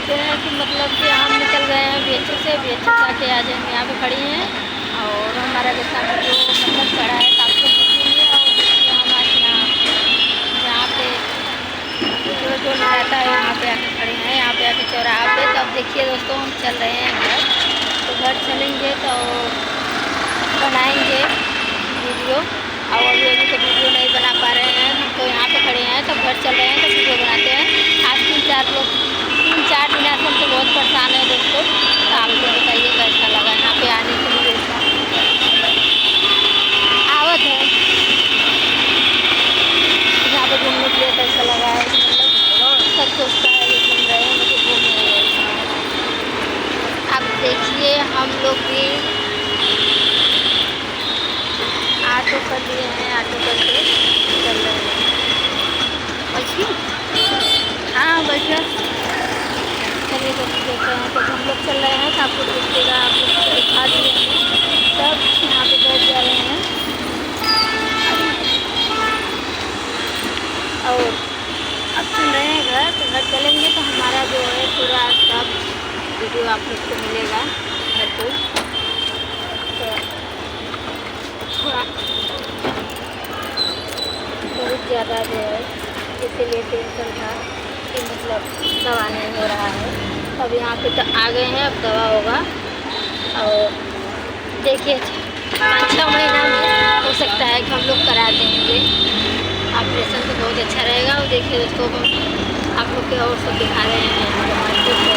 बोलते हैं कि मतलब कि हम निकल गए हैं BHU से जाके आज हम यहाँ पे खड़ी हैं और हमारा जैसा जो मतलब चढ़ा है तो आपको दिखेंगे। और देखिए हम आज यहाँ पे जो रहता है यहाँ पे आके खड़े हैं, यहाँ पे आके चौराहा पे। तो अब देखिए दोस्तों हम चल रहे हैं घर, तो घर चलेंगे तो बनाएंगे वीडियो। और अभी तो वीडियो नहीं बना पा रहे हैं, हम तो यहाँ पे खड़े हैं, तो घर चल रहे हैं तो वीडियो बनाते हैं। आज 3-4 दिन से हम तो बहुत परेशान है दोस्तों। तो आपको बताइए कैसा लगा यहाँ पे आने के लिए। आवत है यहाँ पे घूमने के लिए कैसा लगा है, मतलब सब सोचता है ये घूम रहे हैं, मुझे घूम रहे हैं। अब देखिए हम लोग भी ऑटो कर लिए हैं, ऑटो करके चल रहे हैं। हाँ बैठिए, चलिए दोस्तों देखते हैं। तो हम लोग चल रहे हैं तो आपको देखिएगा, आप लोग को दिखा दिए हैं सब यहाँ पे बैठ जा रहे हैं। और अब चल रहे हैं घर, तो घर चलेंगे तो हमारा जो है पूरा सब वीडियो आप लोग को मिलेगा घर को। तो थोड़ा बहुत ज़्यादा जो है इसीलिए टेंशन था कि मतलब दवा नहीं हो रहा है। अब यहाँ पे तो आ गए हैं, अब दवा होगा। और देखिए 5-6 महीना में हो सकता है कि हम लोग करा देंगे ऑपरेशन, तो बहुत अच्छा रहेगा। और देखिए दोस्तों हम आप लोग के और सब दिखा रहे हैं।